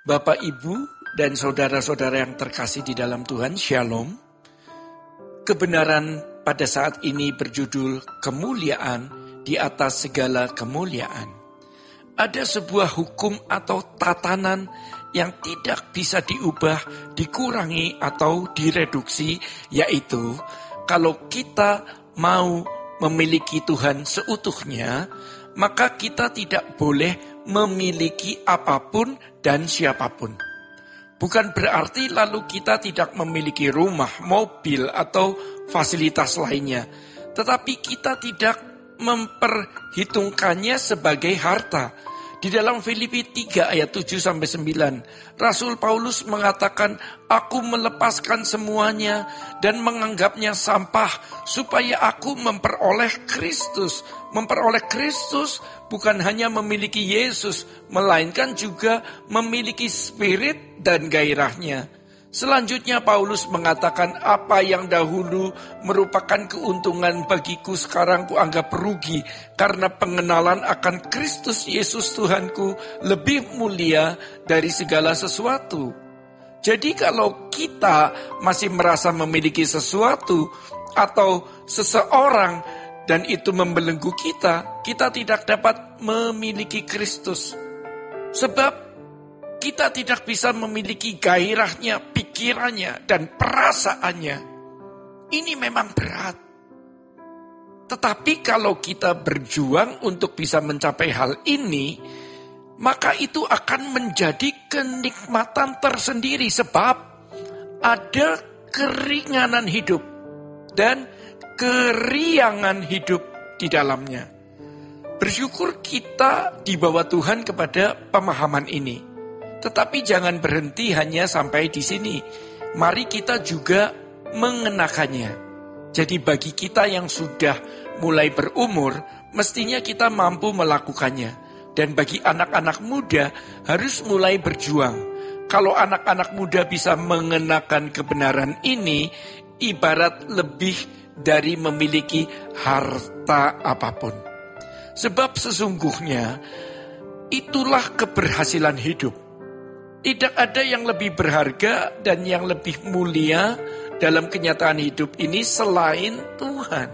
Bapak, Ibu, dan saudara-saudara yang terkasih di dalam Tuhan, Shalom. Kebenaran pada saat ini berjudul kemuliaan di atas segala kemuliaan. Ada sebuah hukum atau tatanan yang tidak bisa diubah, dikurangi, atau direduksi, yaitu kalau kita mau memiliki Tuhan seutuhnya, maka kita tidak boleh memiliki apapun dan siapapun. Bukan berarti lalu kita tidak memiliki rumah, mobil, atau fasilitas lainnya. Tetapi kita tidak memperhitungkannya sebagai harta. Di dalam Filipi 3 ayat 7-9, Rasul Paulus mengatakan, "Aku melepaskan semuanya dan menganggapnya sampah supaya aku memperoleh Kristus." Memperoleh Kristus bukan hanya memiliki Yesus, melainkan juga memiliki spirit dan gairahnya. Selanjutnya Paulus mengatakan, "Apa yang dahulu merupakan keuntungan bagiku sekarang kuanggap rugi, karena pengenalan akan Kristus Yesus Tuhanku lebih mulia dari segala sesuatu." Jadi kalau kita masih merasa memiliki sesuatu atau seseorang dan itu membelenggu kita, kita tidak dapat memiliki Kristus. Sebab kita tidak bisa memiliki gairahnya, pikirannya, dan perasaannya. Ini memang berat. Tetapi kalau kita berjuang untuk bisa mencapai hal ini, maka itu akan menjadi kenikmatan tersendiri. Sebab ada keringanan hidup dan keriangan hidup di dalamnya. Bersyukur kita dibawa Tuhan kepada pemahaman ini. Tetapi jangan berhenti hanya sampai di sini. Mari kita juga mengenakannya. Jadi bagi kita yang sudah mulai berumur, mestinya kita mampu melakukannya. Dan bagi anak-anak muda harus mulai berjuang. Kalau anak-anak muda bisa mengenakan kebenaran ini, ibarat lebih dari memiliki harta apapun. Sebab sesungguhnya itulah keberhasilan hidup. Tidak ada yang lebih berharga dan yang lebih mulia dalam kenyataan hidup ini selain Tuhan.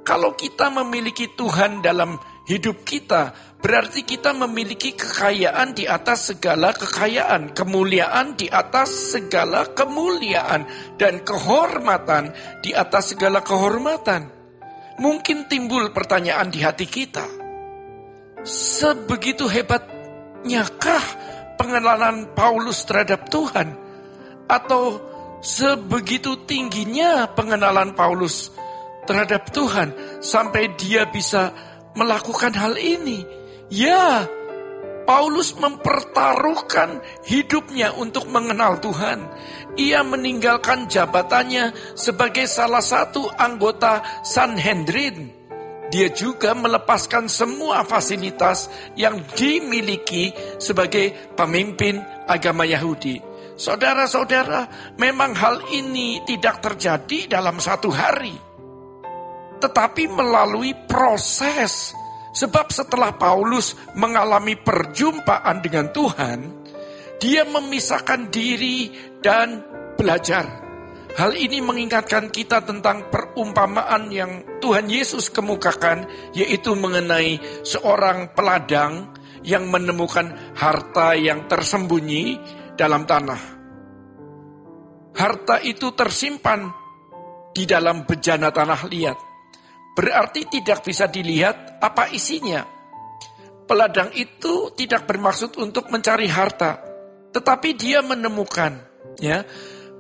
Kalau kita memiliki Tuhan dalam hidup kita, berarti kita memiliki kekayaan di atas segala kekayaan, kemuliaan di atas segala kemuliaan, dan kehormatan di atas segala kehormatan. Mungkin timbul pertanyaan di hati kita, sebegitu hebatnyakah pengenalan Paulus terhadap Tuhan? Atau sebegitu tingginya pengenalan Paulus terhadap Tuhan sampai dia bisa melakukan hal ini? Ya, Paulus mempertaruhkan hidupnya untuk mengenal Tuhan. Ia meninggalkan jabatannya sebagai salah satu anggota Sanhedrin. Dia juga melepaskan semua fasilitas yang dimiliki sebagai pemimpin agama Yahudi. Saudara-saudara, memang hal ini tidak terjadi dalam satu hari, tetapi melalui proses. Sebab setelah Paulus mengalami perjumpaan dengan Tuhan, dia memisahkan diri dan belajar. Hal ini mengingatkan kita tentang perumpamaan yang Tuhan Yesus kemukakan, yaitu mengenai seorang peladang yang menemukan harta yang tersembunyi dalam tanah. Harta itu tersimpan di dalam bejana tanah liat. Berarti tidak bisa dilihat apa isinya. Peladang itu tidak bermaksud untuk mencari harta, tetapi dia menemukan, ya.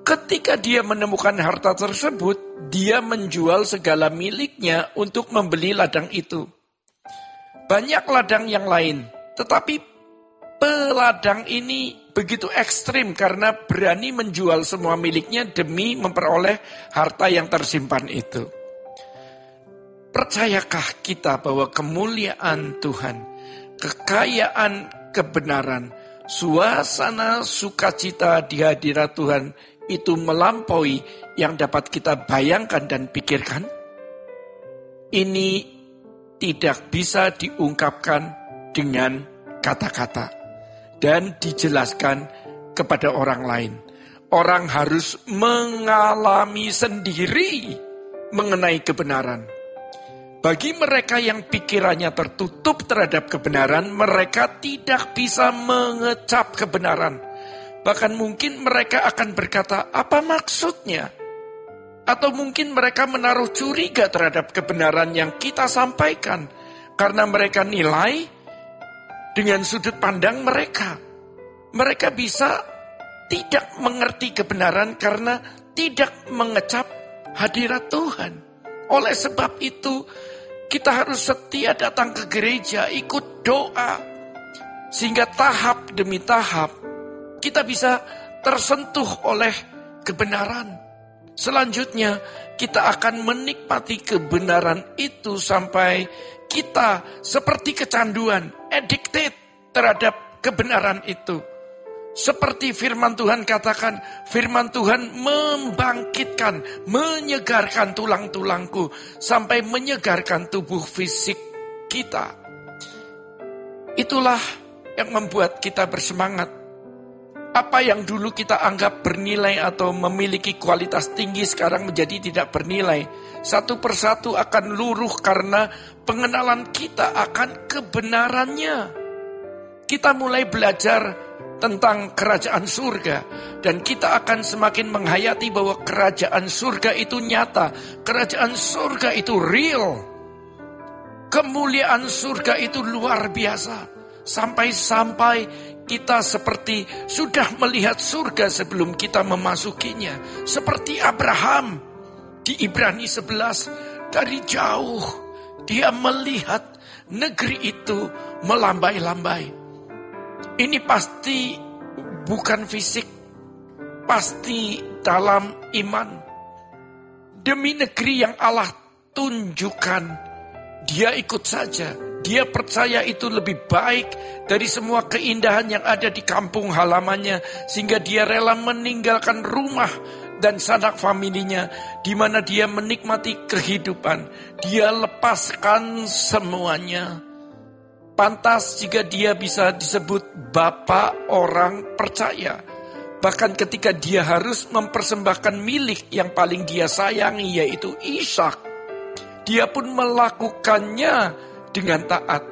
Ketika dia menemukan harta tersebut, dia menjual segala miliknya untuk membeli ladang itu. Banyak ladang yang lain, tetapi peladang ini begitu ekstrim karena berani menjual semua miliknya demi memperoleh harta yang tersimpan itu. Percayakah kita bahwa kemuliaan Tuhan, kekayaan kebenaran, suasana sukacita di hadirat Tuhan itu melampaui yang dapat kita bayangkan dan pikirkan? Ini tidak bisa diungkapkan dengan kata-kata. dan dijelaskan kepada orang lain. Orang harus mengalami sendiri mengenai kebenaran. Bagi mereka yang pikirannya tertutup terhadap kebenaran, mereka tidak bisa mengecap kebenaran. Bahkan mungkin mereka akan berkata, apa maksudnya? Atau mungkin mereka menaruh curiga terhadap kebenaran yang kita sampaikan. Karena mereka nilai dengan sudut pandang mereka. Mereka bisa tidak mengerti kebenaran karena tidak mengecap hadirat Tuhan. Oleh sebab itu, kita harus setia datang ke gereja, ikut doa. Sehingga tahap demi tahap, kita bisa tersentuh oleh kebenaran. Selanjutnya, kita akan menikmati kebenaran itu sampai kita seperti kecanduan, addicted terhadap kebenaran itu. Seperti firman Tuhan katakan, firman Tuhan membangkitkan, menyegarkan tulang-tulangku, sampai menyegarkan tubuh fisik kita. Itulah yang membuat kita bersemangat. Apa yang dulu kita anggap bernilai atau memiliki kualitas tinggi sekarang menjadi tidak bernilai. Satu persatu akan luruh karena pengenalan kita akan kebenarannya. Kita mulai belajar tentang kerajaan surga. Dan kita akan semakin menghayati bahwa kerajaan surga itu nyata. Kerajaan surga itu real. Kemuliaan surga itu luar biasa. Sampai-sampai kita seperti sudah melihat surga sebelum kita memasukinya. Seperti Abraham di Ibrani 11. Dari jauh dia melihat negeri itu melambai-lambai. Ini pasti bukan fisik, pasti dalam iman. Demi negeri yang Allah tunjukkan, dia ikut saja. Dia percaya itu lebih baik dari semua keindahan yang ada di kampung halamannya. Sehingga dia rela meninggalkan rumah dan sanak familinya, di mana dia menikmati kehidupan. Dia lepaskan semuanya. Pantas jika dia bisa disebut bapak orang percaya. Bahkan ketika dia harus mempersembahkan milik yang paling dia sayangi, yaitu Ishak, dia pun melakukannya dengan taat.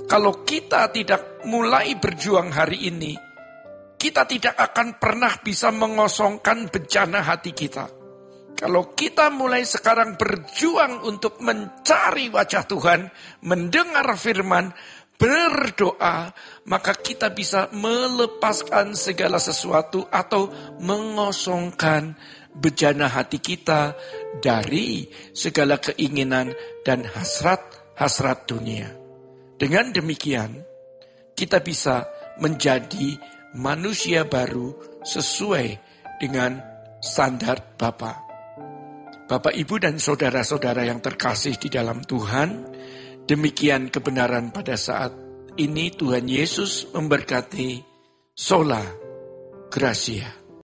Kalau kita tidak mulai berjuang hari ini, kita tidak akan pernah bisa mengosongkan bejana hati kita. Kalau kita mulai sekarang berjuang untuk mencari wajah Tuhan, mendengar firman, berdoa, maka kita bisa melepaskan segala sesuatu atau mengosongkan bejana hati kita dari segala keinginan dan hasrat dunia. Dengan demikian, kita bisa menjadi manusia baru sesuai dengan standar Bapa. Bapak, Ibu, dan saudara-saudara yang terkasih di dalam Tuhan, demikian kebenaran pada saat ini. Tuhan Yesus memberkati. Sola Gracia.